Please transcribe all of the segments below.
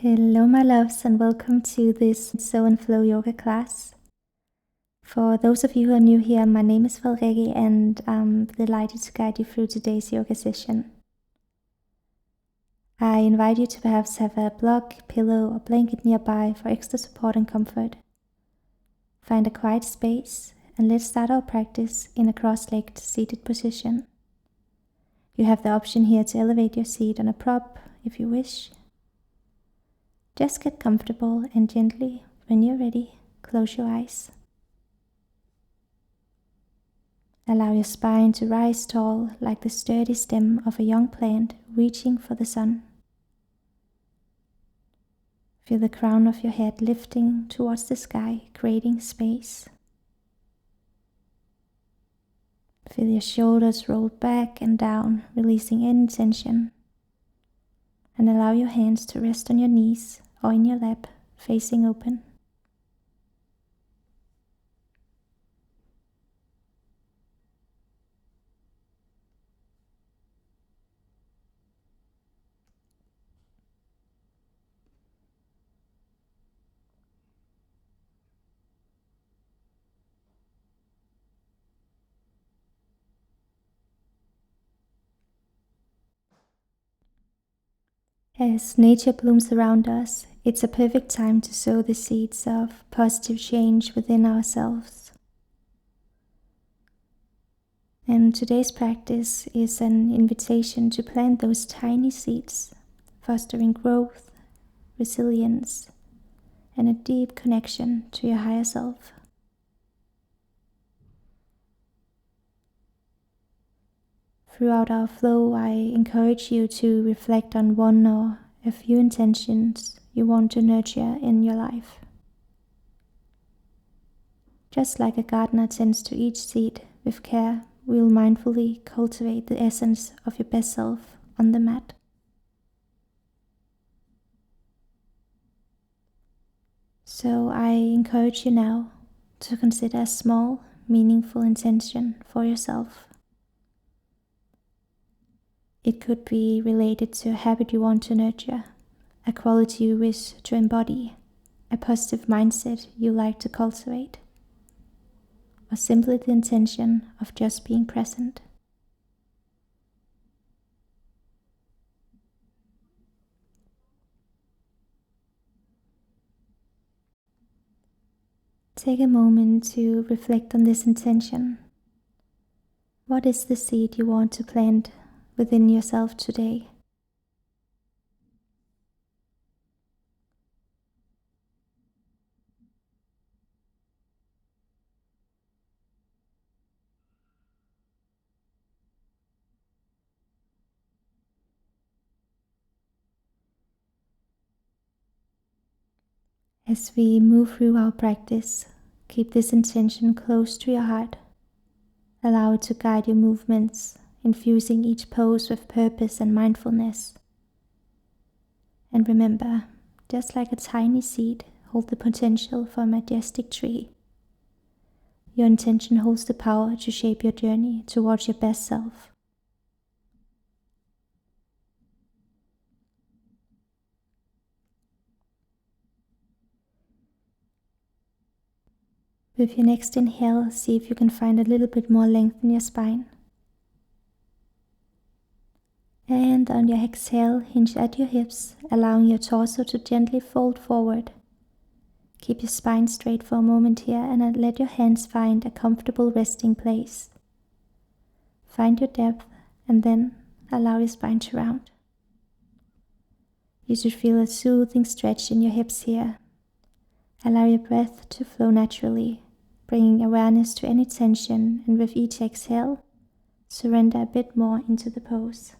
Hello my loves, and welcome to this Soul and Flow yoga class. For those of you who are new here, my name is Frederikke and I'm delighted to guide you through today's yoga session. I invite you to perhaps have a block, pillow or blanket nearby for extra support and comfort. Find a quiet space and let's start our practice in a cross-legged seated position. You have the option here to elevate your seat on a prop if you wish. Just get comfortable and gently, when you're ready, close your eyes. Allow your spine to rise tall like the sturdy stem of a young plant reaching for the sun. Feel the crown of your head lifting towards the sky, creating space. Feel your shoulders roll back and down, releasing any tension. And allow your hands to rest on your knees or in your lap, facing open. As nature blooms around us, it's a perfect time to sow the seeds of positive change within ourselves. And today's practice is an invitation to plant those tiny seeds, fostering growth, resilience, and a deep connection to your higher self. Throughout our flow, I encourage you to reflect on one or a few intentions you want to nurture in your life. Just like a gardener tends to each seed with care, we will mindfully cultivate the essence of your best self on the mat. So I encourage you now to consider a small, meaningful intention for yourself. It could be related to a habit you want to nurture, a quality you wish to embody, a positive mindset you like to cultivate, or simply the intention of just being present. Take a moment to reflect on this intention. What is the seed you want to plant within yourself today? As we move through our practice, keep this intention close to your heart. Allow it to guide your movements, infusing each pose with purpose and mindfulness. And remember, just like a tiny seed holds the potential for a majestic tree, your intention holds the power to shape your journey towards your best self. With your next inhale, see if you can find a little bit more length in your spine. And on your exhale, hinge at your hips, allowing your torso to gently fold forward. Keep your spine straight for a moment here and let your hands find a comfortable resting place. Find your depth and then allow your spine to round. You should feel a soothing stretch in your hips here. Allow your breath to flow naturally, bringing awareness to any tension, and with each exhale, surrender a bit more into the pose.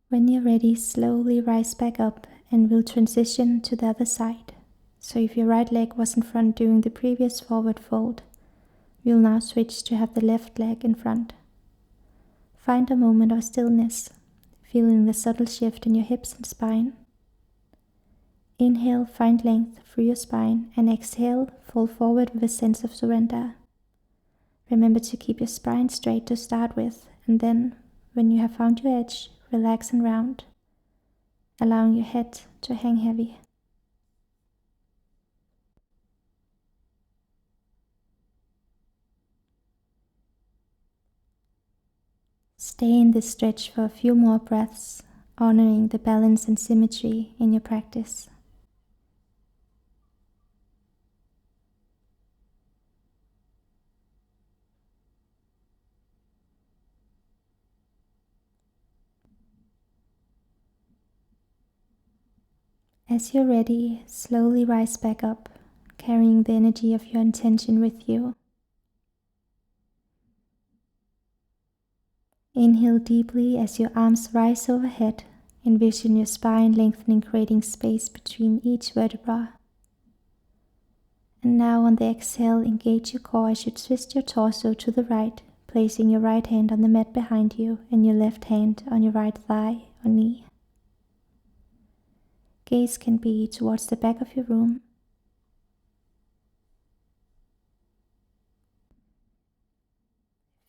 When you're ready, slowly rise back up and we'll transition to the other side. So if your right leg was in front during the previous forward fold, we'll now switch to have the left leg in front. find a moment of stillness, feeling the subtle shift in your hips and spine. Inhale, find length through your spine, and exhale, fall forward with a sense of surrender. Remember to keep your spine straight to start with, and then, when you have found your edge, relax and round, allowing your head to hang heavy. Stay in this stretch for a few more breaths, honoring the balance and symmetry in your practice. As you're ready, slowly rise back up, carrying the energy of your intention with you. Inhale deeply as your arms rise overhead. Envision your spine lengthening, creating space between each vertebra. And now on the exhale, engage your core as you twist your torso to the right, placing your right hand on the mat behind you and your left hand on your right thigh or knee. Gaze can be towards the back of your room.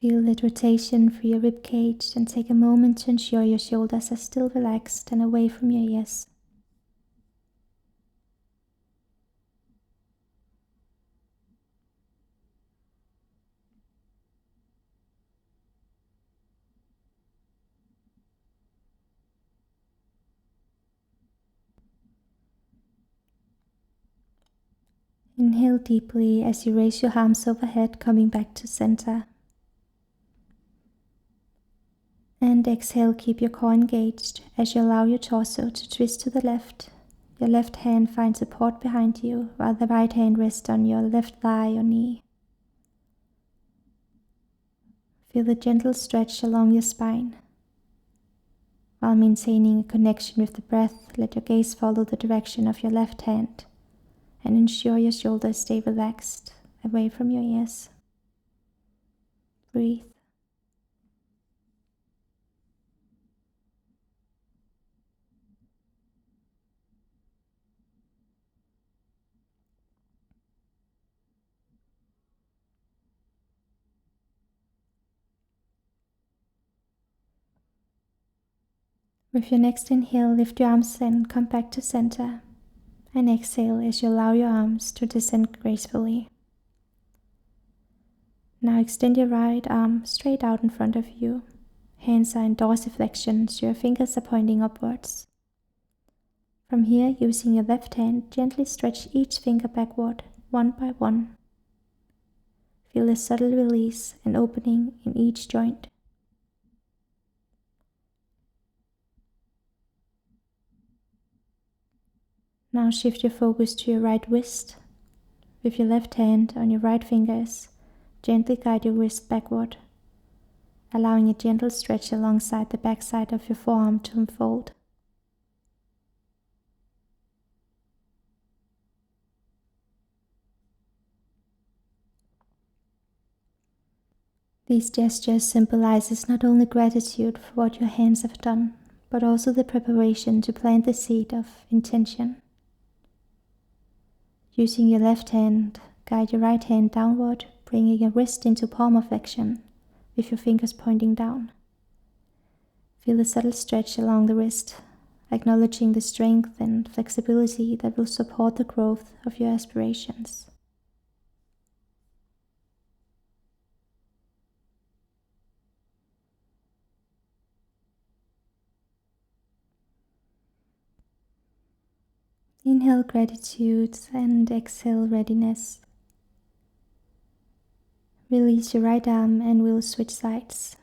Feel the rotation through your rib cage and take a moment to ensure your shoulders are still relaxed and away from your ears. Inhale deeply as you raise your arms overhead, coming back to center. And exhale, keep your core engaged as you allow your torso to twist to the left. Your left hand finds support behind you, while the right hand rests on your left thigh or knee. Feel the gentle stretch along your spine. While maintaining a connection with the breath, let your gaze follow the direction of your left hand and ensure your shoulders stay relaxed, away from your ears. Breathe. With your next inhale, lift your arms and come back to center. And exhale as you allow your arms to descend gracefully. Now extend your right arm straight out in front of you. Hands are in dorsiflexion, so your fingers are pointing upwards. From here, using your left hand, gently stretch each finger backward, one by one. Feel a subtle release and opening in each joint. Now shift your focus to your right wrist. With your left hand on your right fingers, gently guide your wrist backward, allowing a gentle stretch alongside the backside of your forearm to unfold. These gestures symbolizes not only gratitude for what your hands have done, but also the preparation to plant the seed of intention. Using your left hand, guide your right hand downward, bringing your wrist into palm flexion, with your fingers pointing down. Feel a subtle stretch along the wrist, acknowledging the strength and flexibility that will support the growth of your aspirations. Inhale gratitude and exhale readiness. Release your right arm and we'll switch sides.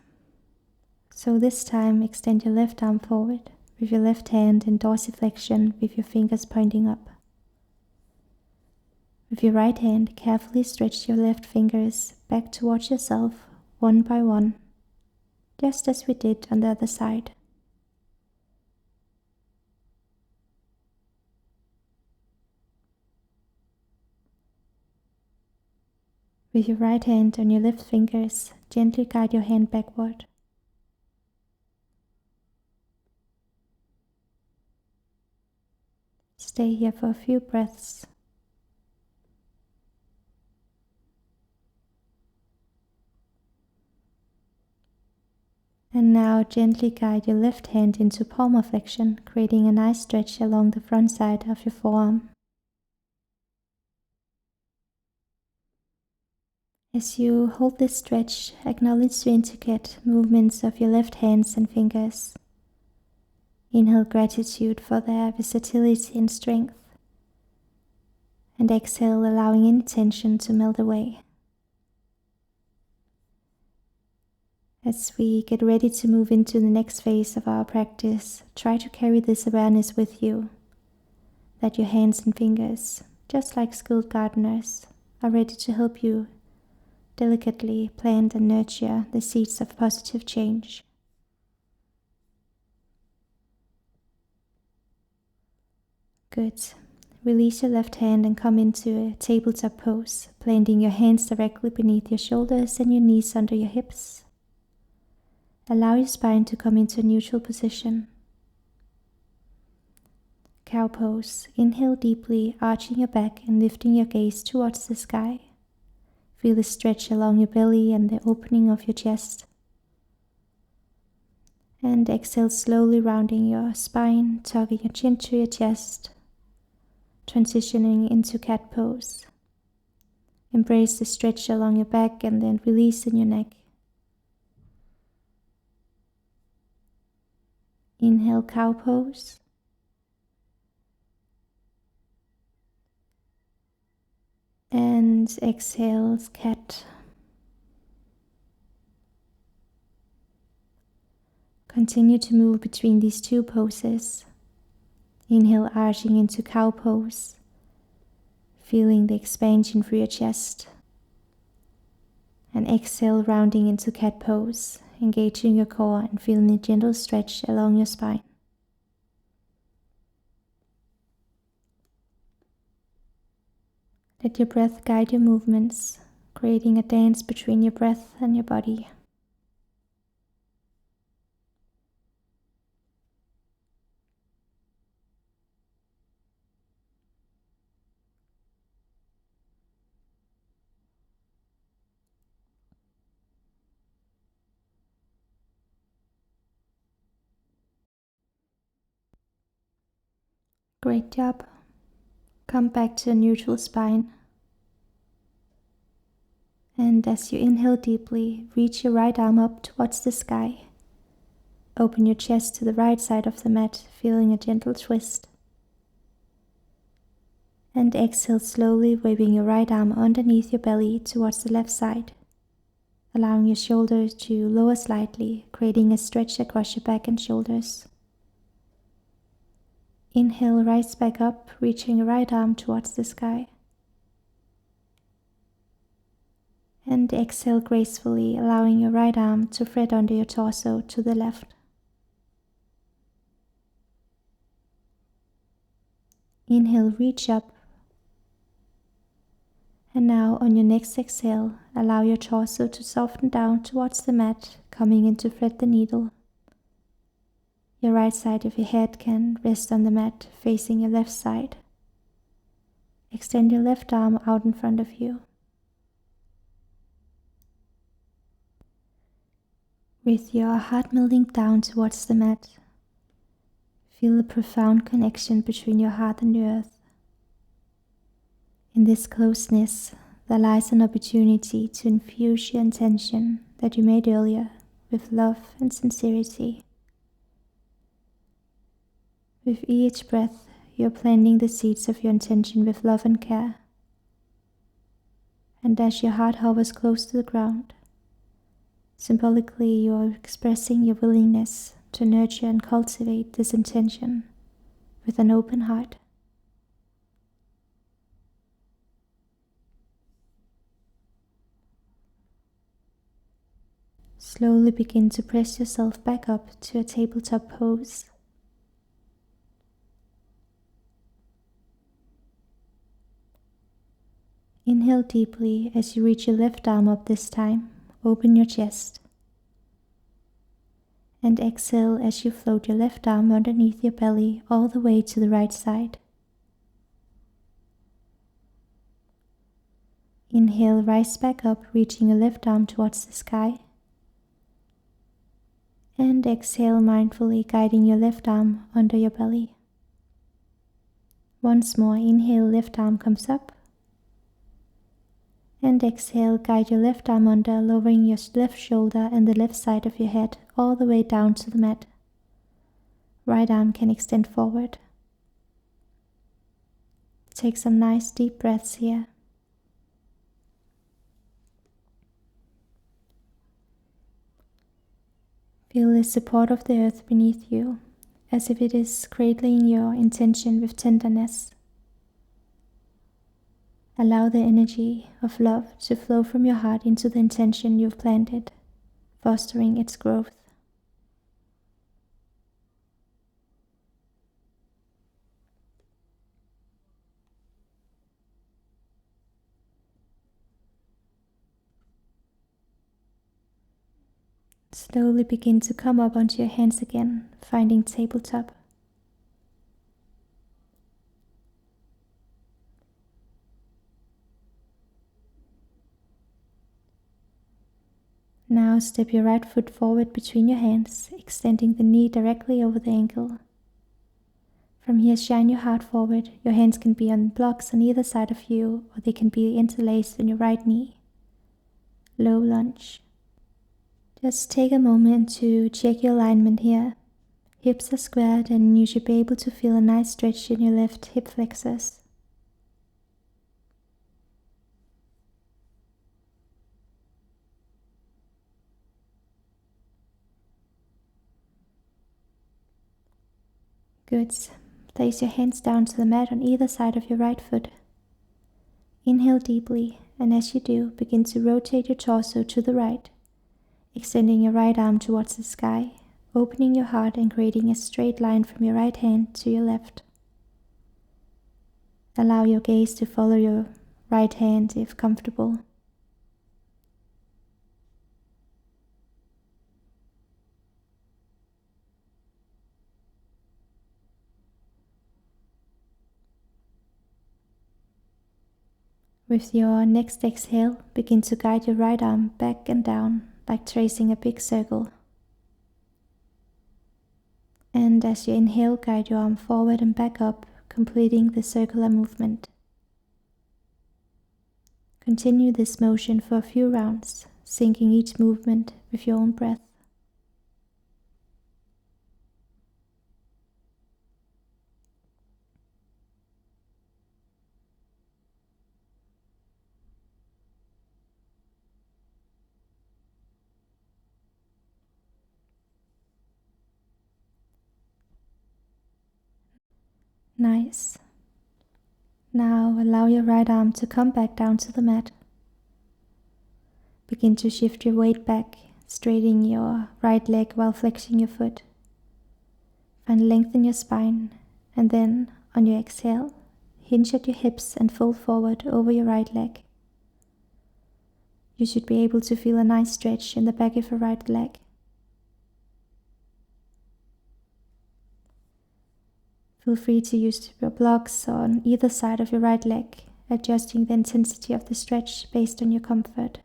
So this time extend your left arm forward with your left hand in dorsiflexion with your fingers pointing up. With your right hand, carefully stretch your left fingers back towards yourself one by one, just as we did on the other side. With your right hand on your left fingers, gently guide your hand backward. stay here for a few breaths. And now gently guide your left hand into palm flexion, creating a nice stretch along the front side of your forearm. As you hold this stretch, acknowledge the intricate movements of your left hands and fingers. Inhale gratitude for their versatility and strength. And exhale, allowing any tension to melt away. As we get ready to move into the next phase of our practice, try to carry this awareness with you, that your hands and fingers, just like skilled gardeners, are ready to help you delicately plant and nurture the seeds of positive change. Good. Release your left hand and come into a tabletop pose, planting your hands directly beneath your shoulders and your knees under your hips. Allow your spine to come into a neutral position. Cow pose. Inhale deeply, arching your back and lifting your gaze towards the sky. Feel the stretch along your belly and the opening of your chest. And exhale, slowly rounding your spine, tucking your chin to your chest, transitioning into cat pose. Embrace the stretch along your back and then release in your neck. Inhale, cow pose. And exhale, cat. Continue to move between these two poses. Inhale, arching into cow pose, feeling the expansion through your chest. And exhale, rounding into cat pose, engaging your core and feeling a gentle stretch along your spine. Let your breath guide your movements, creating a dance between your breath and your body. Great job. Come back to a neutral spine. And as you inhale deeply, reach your right arm up towards the sky. Open your chest to the right side of the mat, feeling a gentle twist. And exhale slowly, waving your right arm underneath your belly towards the left side, allowing your shoulders to lower slightly, creating a stretch across your back and shoulders. Inhale, rise back up, reaching your right arm towards the sky. And exhale gracefully, allowing your right arm to thread under your torso to the left. Inhale, reach up. And now on your next exhale, allow your torso to soften down towards the mat, coming in to thread the needle. Your right side of your head can rest on the mat, facing your left side. Extend your left arm out in front of you. With your heart melting down towards the mat, feel a profound connection between your heart and the earth. In this closeness, there lies an opportunity to infuse your intention that you made earlier with love and sincerity. With each breath, you are planting the seeds of your intention with love and care. And as your heart hovers close to the ground, symbolically you are expressing your willingness to nurture and cultivate this intention with an open heart. Slowly begin to press yourself back up to a tabletop pose. Inhale deeply as you reach your left arm up this time. Open your chest. And exhale as you float your left arm underneath your belly all the way to the right side. Inhale, rise back up, reaching your left arm towards the sky. And exhale, mindfully guiding your left arm under your belly. Once more, inhale, left arm comes up. And exhale, guide your left arm under, lowering your left shoulder and the left side of your head all the way down to the mat. Right arm can extend forward. Take some nice deep breaths here. Feel the support of the earth beneath you, as if it is cradling your intention with tenderness. Allow the energy of love to flow from your heart into the intention you've planted, fostering its growth. Slowly begin to come up onto your hands again, finding tabletop. Now step your right foot forward between your hands, extending the knee directly over the ankle. From here, shine your heart forward. Your hands can be on blocks on either side of you, or they can be interlaced in your right knee. Low lunge. Just take a moment to check your alignment here. Hips are squared and you should be able to feel a nice stretch in your left hip flexors. Good. Place your hands down to the mat on either side of your right foot. Inhale deeply, and as you do, begin to rotate your torso to the right, extending your right arm towards the sky, opening your heart and creating a straight line from your right hand to your left. Allow your gaze to follow your right hand if comfortable. With your next exhale, begin to guide your right arm back and down, like tracing a big circle. And as you inhale, guide your arm forward and back up, completing the circular movement. Continue this motion for a few rounds, syncing each movement with your own breath. Nice. Now allow your right arm to come back down to the mat. Begin to shift your weight back, straightening your right leg while flexing your foot. Find length in your spine, and then, on your exhale, hinge at your hips and fold forward over your right leg. You should be able to feel a nice stretch in the back of your right leg. Feel free to use your blocks on either side of your right leg, adjusting the intensity of the stretch based on your comfort.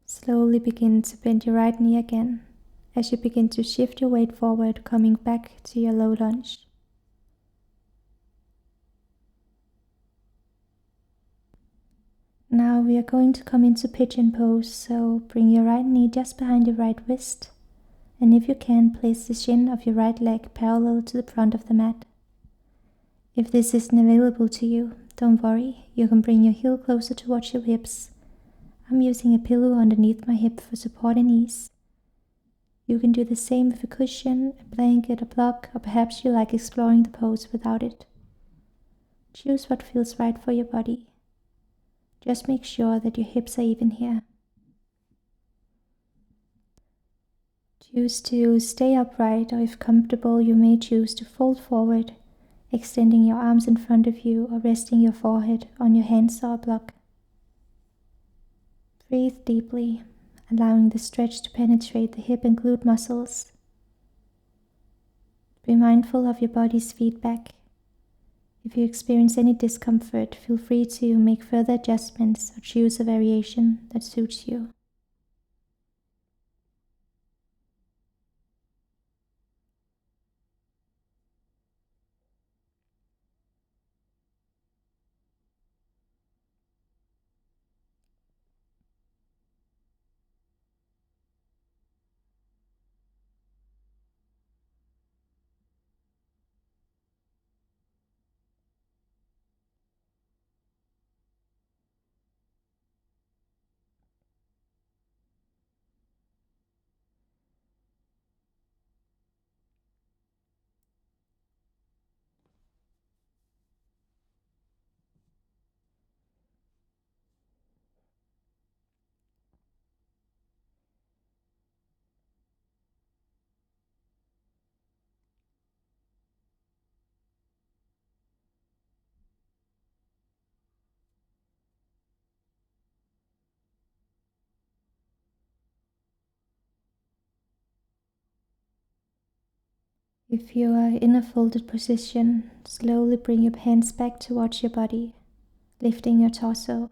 Slowly begin to bend your right knee again, as you begin to shift your weight forward, coming back to your low lunge. Now we are going to come into Pigeon pose, so bring your right knee just behind your right wrist, and if you can, place the shin of your right leg parallel to the front of the mat. If this isn't available to you, don't worry, you can bring your heel closer towards your hips. I'm using a pillow underneath my hip for support and ease. You can do the same with a cushion, a blanket, a block, or perhaps you like exploring the pose without it. Choose what feels right for your body. Just make sure that your hips are even here. Choose to stay upright, or if comfortable, you may choose to fold forward, extending your arms in front of you or resting your forehead on your hands or a block. Breathe deeply, allowing the stretch to penetrate the hip and glute muscles. Be mindful of your body's feedback. If you experience any discomfort, feel free to make further adjustments or choose a variation that suits you. If you are in a folded position, slowly bring your hands back towards your body, lifting your torso.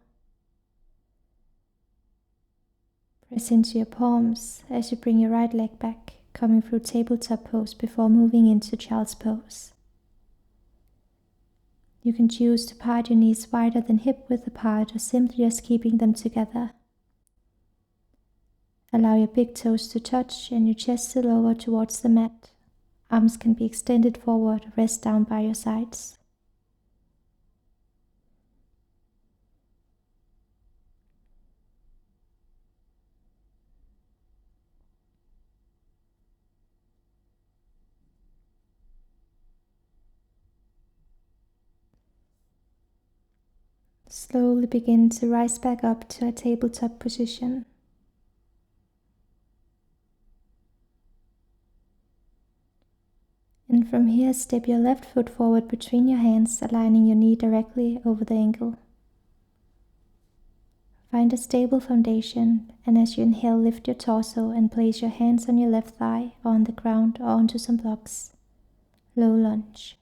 Press into your palms as you bring your right leg back, coming through tabletop pose before moving into child's pose. You can choose to part your knees wider than hip width apart or simply just keeping them together. Allow your big toes to touch and your chest to lower towards the mat. Arms can be extended forward or rest down by your sides. Slowly begin to rise back up to a tabletop position. And from here, step your left foot forward between your hands, aligning your knee directly over the ankle. Find a stable foundation, and as you inhale, lift your torso and place your hands on your left thigh or on the ground or onto some blocks. Low lunge.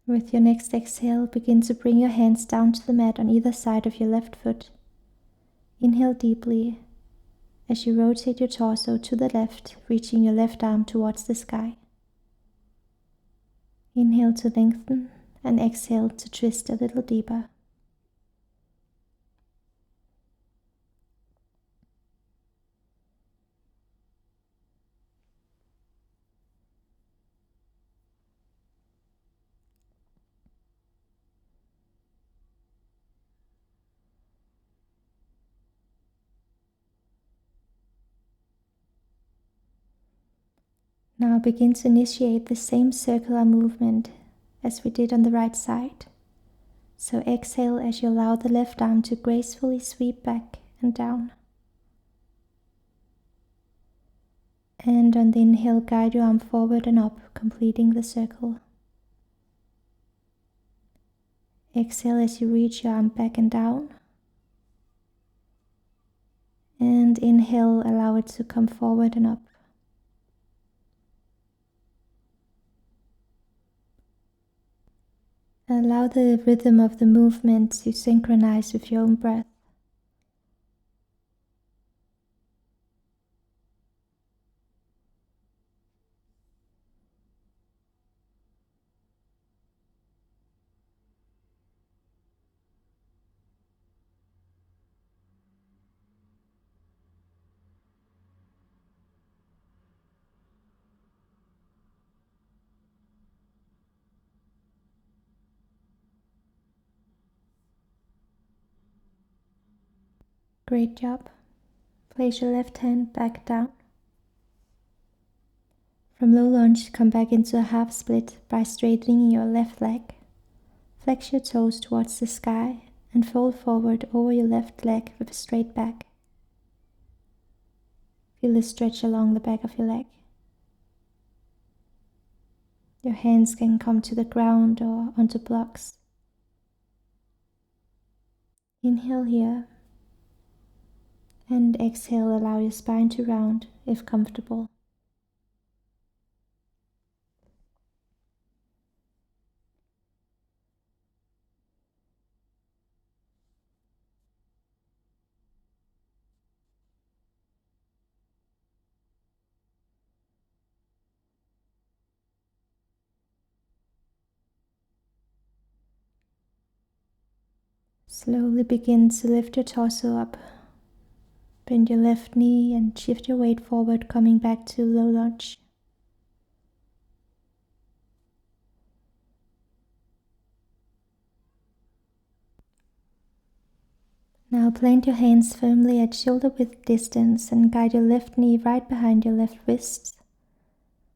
With your next exhale, begin to bring your hands down to the mat on either side of your left foot. Inhale deeply as you rotate your torso to the left, reaching your left arm towards the sky. Inhale to lengthen and exhale to twist a little deeper. Now begin to initiate the same circular movement as we did on the right side. So exhale as you allow the left arm to gracefully sweep back and down. And on the inhale, guide your arm forward and up, completing the circle. Exhale as you reach your arm back and down. And inhale, allow it to come forward and up. Allow the rhythm of the movement to synchronize with your own breath. Great job. Place your left hand back down. From low lunge, come back into a half split by straightening your left leg. Flex your toes towards the sky and fold forward over your left leg with a straight back. Feel the stretch along the back of your leg. Your hands can come to the ground or onto blocks. Inhale here, and exhale, allow your spine to round if comfortable. Slowly begin to lift your torso up. Bend your left knee and shift your weight forward, coming back to low lunge. Now plant your hands firmly at shoulder width distance and guide your left knee right behind your left wrist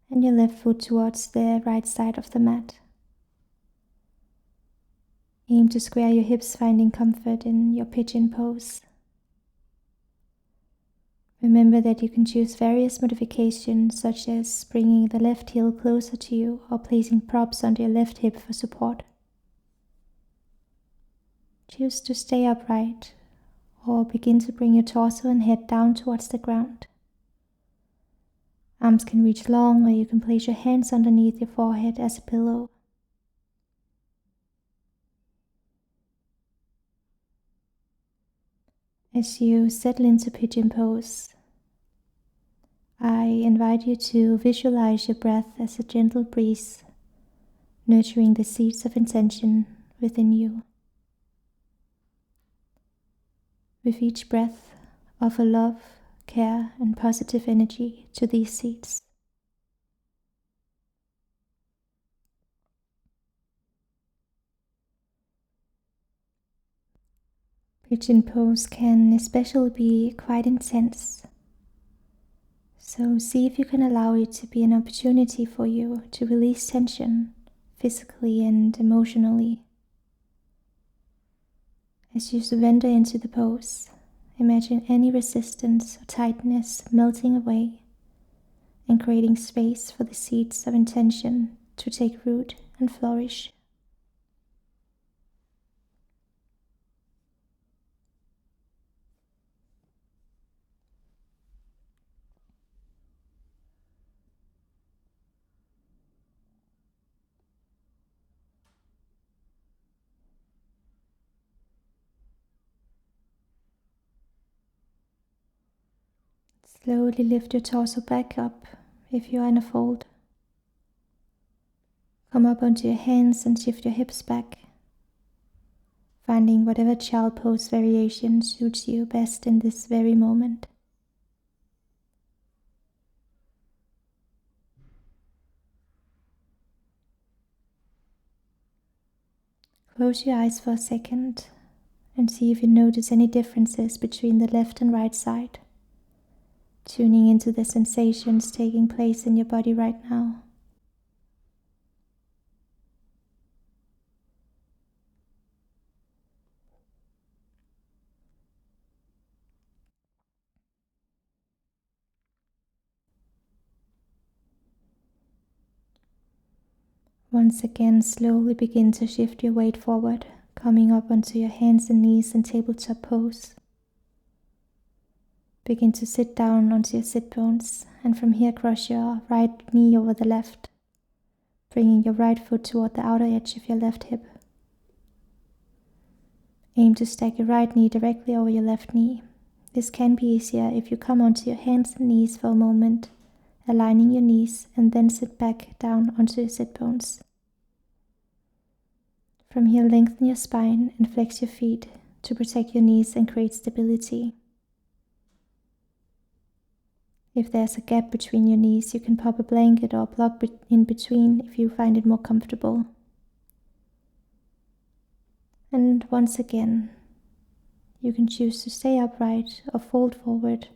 and your left foot towards the right side of the mat. Aim to square your hips, finding comfort in your pigeon pose. Remember that you can choose various modifications, such as bringing the left heel closer to you or placing props under your left hip for support. Choose to stay upright or begin to bring your torso and head down towards the ground. Arms can reach long, or you can place your hands underneath your forehead as a pillow. As you settle into pigeon pose, I invite you to visualize your breath as a gentle breeze, nurturing the seeds of intention within you. With each breath, offer love, care, and positive energy to these seeds. Pigeon pose can especially be quite intense, so see if you can allow it to be an opportunity for you to release tension physically and emotionally. As you surrender into the pose, imagine any resistance or tightness melting away and creating space for the seeds of intention to take root and flourish. Slowly lift your torso back up if you are in a fold. Come up onto your hands and shift your hips back, finding whatever child pose variation suits you best in this very moment. Close your eyes for a second and see if you notice any differences between the left and right side, tuning into the sensations taking place in your body right now. Once again, slowly begin to shift your weight forward, coming up onto your hands and knees in tabletop pose. Begin to sit down onto your sit bones, and from here cross your right knee over the left, bringing your right foot toward the outer edge of your left hip. Aim to stack your right knee directly over your left knee. This can be easier if you come onto your hands and knees for a moment, aligning your knees, and then sit back down onto your sit bones. From here, lengthen your spine and flex your feet to protect your knees and create stability. If there's a gap between your knees, you can pop a blanket or block in between if you find it more comfortable. And once again, You can choose to stay upright or fold forward,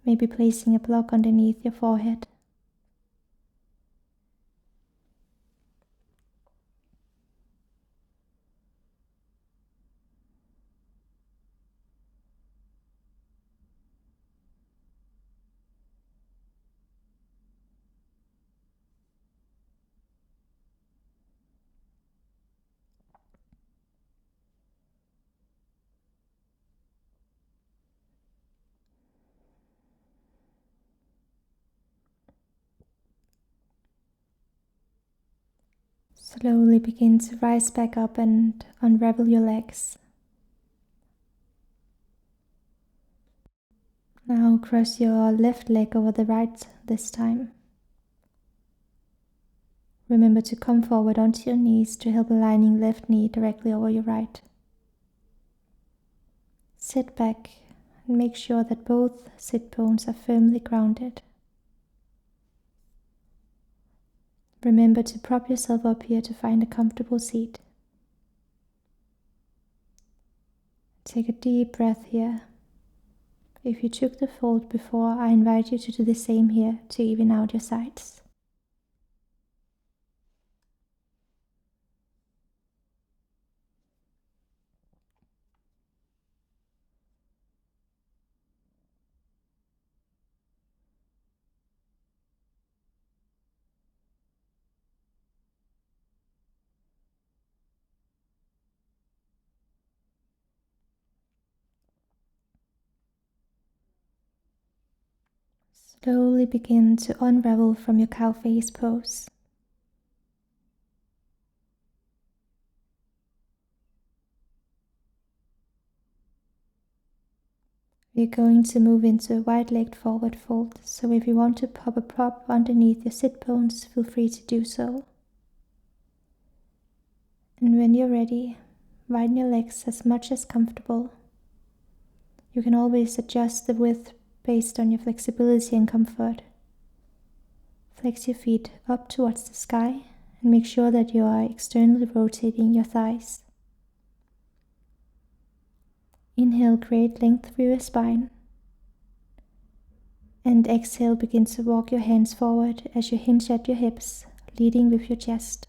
maybe placing a block underneath your forehead. Slowly begin to rise back up and unravel your legs. Now cross your left leg over the right this time. Remember to come forward onto your knees to help aligning left knee directly over your right. Sit back and make sure that both sit bones are firmly grounded. Remember to prop yourself up here to find a comfortable seat. Take a deep breath here. If you took the fold before, I invite you to do the same here to even out your sides. Slowly begin to unravel from your cow face pose. We're going to move into a wide-legged forward fold, so if you want to pop a prop underneath your sit bones, feel free to do so. And when you're ready, widen your legs as much as comfortable. You can always adjust the width based on your flexibility and comfort. Flex your feet up towards the sky and make sure that you are externally rotating your thighs. Inhale, create length through your spine. And exhale, begin to walk your hands forward as you hinge at your hips, leading with your chest.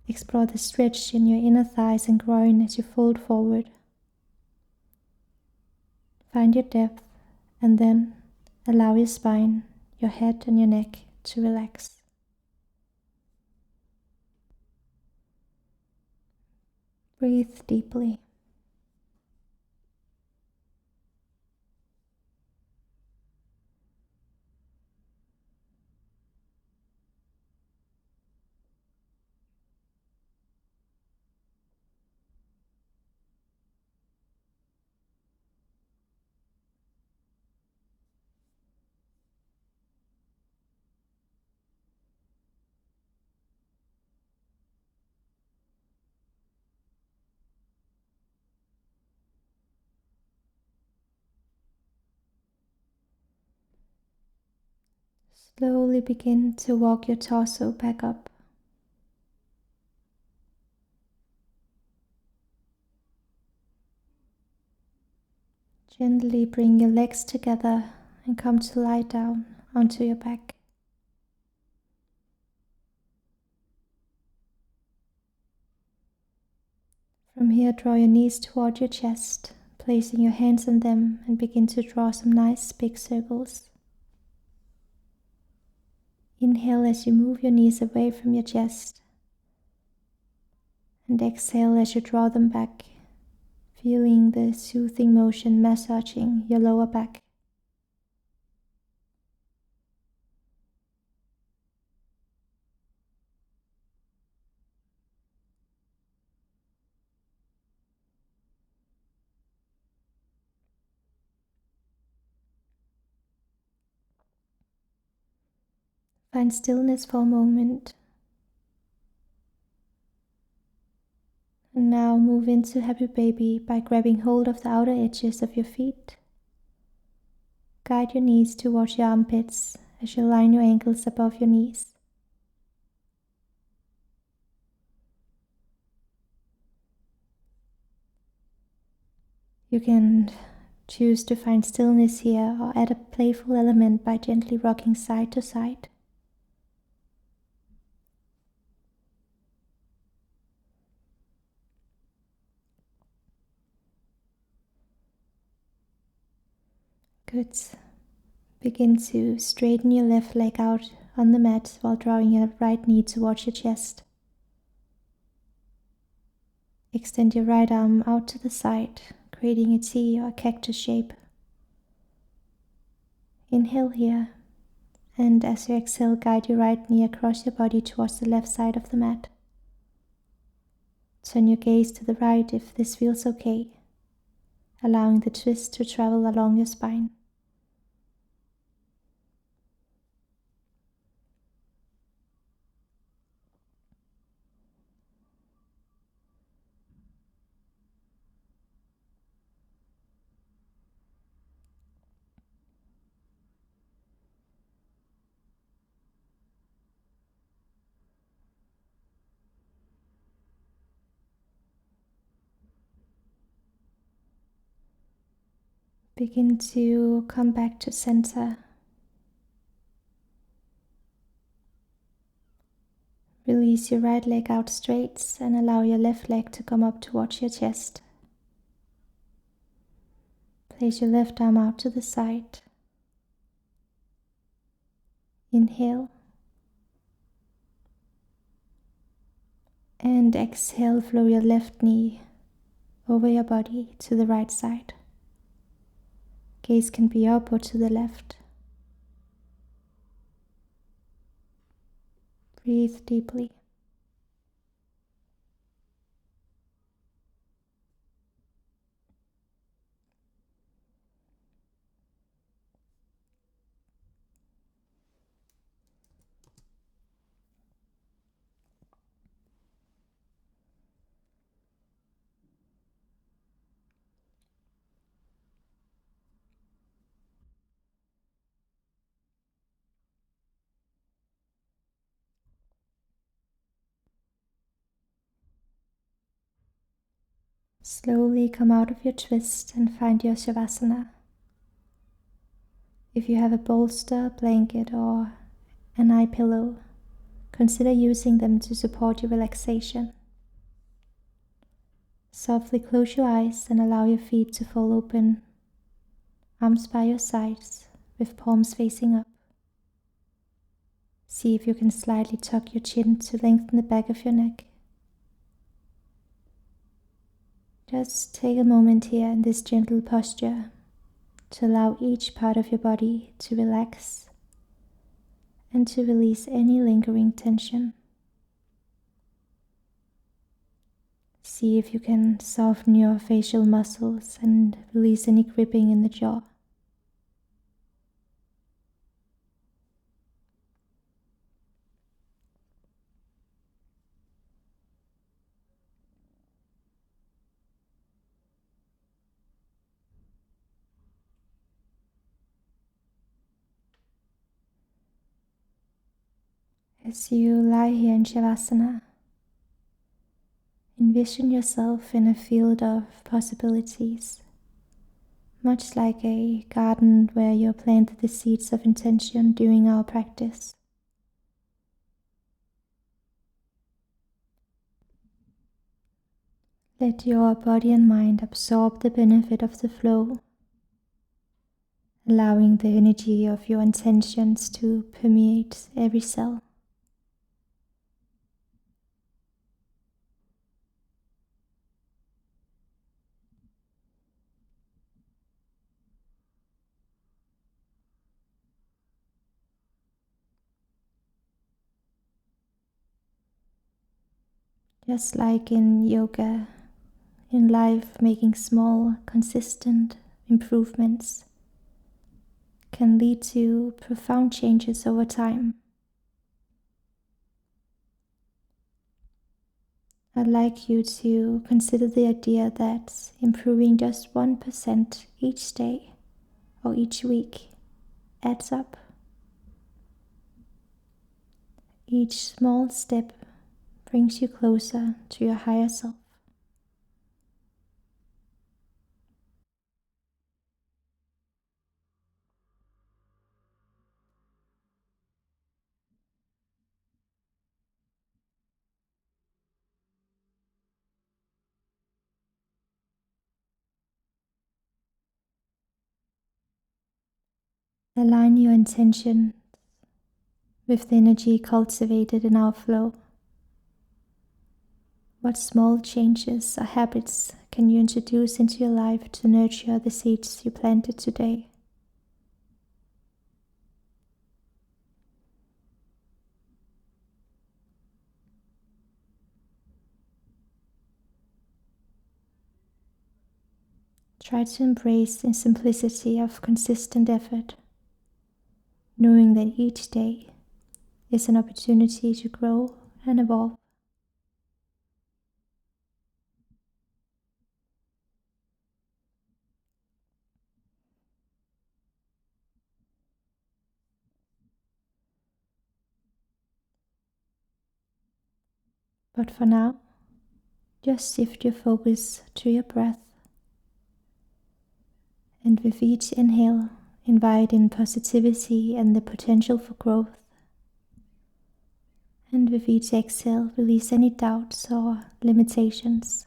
Explore the stretch in your inner thighs and groin as you fold forward. Find your depth and then allow your spine, your head and your neck to relax. Breathe deeply. Slowly begin to walk your torso back up. Gently bring your legs together and come to lie down onto your back. From here, draw your knees toward your chest, placing your hands on them and begin to draw some nice big circles. Inhale as you move your knees away from your chest, and exhale as you draw them back, feeling the soothing motion massaging your lower back. Find stillness for a moment. And now move into Happy Baby by grabbing hold of the outer edges of your feet. Guide your knees towards your armpits as you line your ankles above your knees. You can choose to find stillness here or add a playful element by gently rocking side to side. Good. Begin to straighten your left leg out on the mat while drawing your right knee towards your chest. Extend your right arm out to the side, creating a T or a cactus shape. Inhale here, and as you exhale, guide your right knee across your body towards the left side of the mat. Turn your gaze to the right if this feels okay, allowing the twist to travel along your spine. Begin to come back to center. Release your right leg out straight and allow your left leg to come up towards your chest. Place your left arm out to the side. Inhale. And exhale, flow your left knee over your body to the right side. Gaze can be up or to the left. Breathe deeply. Slowly come out of your twist and find your Savasana. If you have a bolster, blanket, or an eye pillow, consider using them to support your relaxation. Softly close your eyes and allow your feet to fall open, arms by your sides with palms facing up. See if you can slightly tuck your chin to lengthen the back of your neck. Just take a moment here in this gentle posture to allow each part of your body to relax and to release any lingering tension. See if you can soften your facial muscles and release any gripping in the jaw. As you lie here in Savasana, envision yourself in a field of possibilities, much like a garden where you planted the seeds of intention during our practice. Let your body and mind absorb the benefit of the flow, allowing the energy of your intentions to permeate every cell. Just like in yoga, in life, making small, consistent improvements can lead to profound changes over time. I'd like you to consider the idea that improving just 1% each day or each week adds up. Each small step brings you closer to your higher self. Align your intention with the energy cultivated in our flow. What small changes or habits can you introduce into your life to nurture the seeds you planted today? Try to embrace the simplicity of consistent effort, knowing that each day is an opportunity to grow and evolve. But for now, just shift your focus to your breath, and with each inhale, invite in positivity and the potential for growth. And with each exhale, release any doubts or limitations.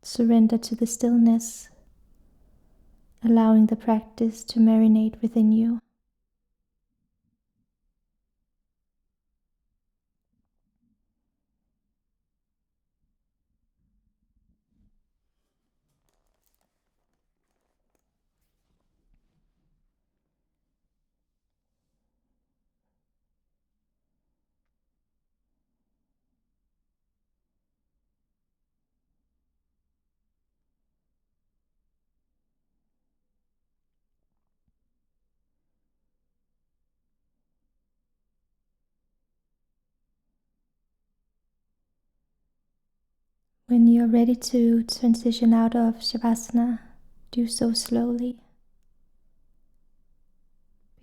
Surrender to the stillness, allowing the practice to marinate within you. When you're ready to transition out of Savasana, do so slowly.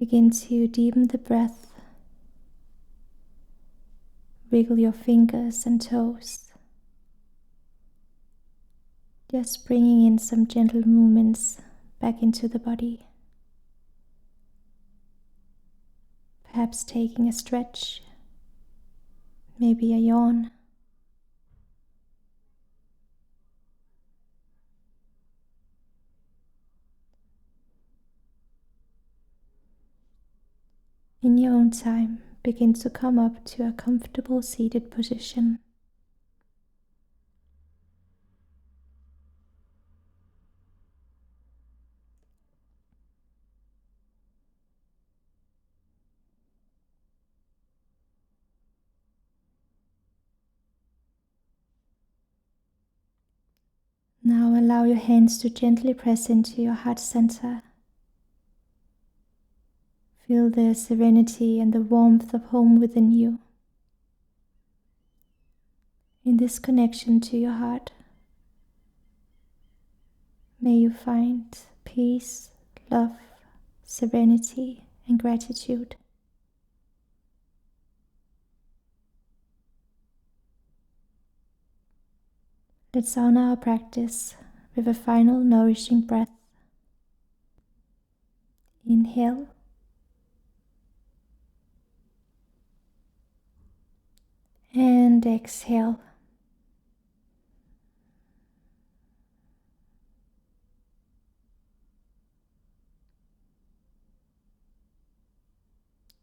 Begin to deepen the breath. Wiggle your fingers and toes. Just bringing in some gentle movements back into the body. Perhaps taking a stretch, maybe a yawn. In your own time, begin to come up to a comfortable seated position. Now allow your hands to gently press into your heart center. Feel the serenity and the warmth of home within you. In this connection to your heart, may you find peace, love, serenity, and gratitude. Let's honor our practice with a final nourishing breath. Inhale. And exhale.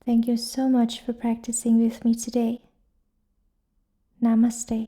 Thank you so much for practicing with me today. Namaste.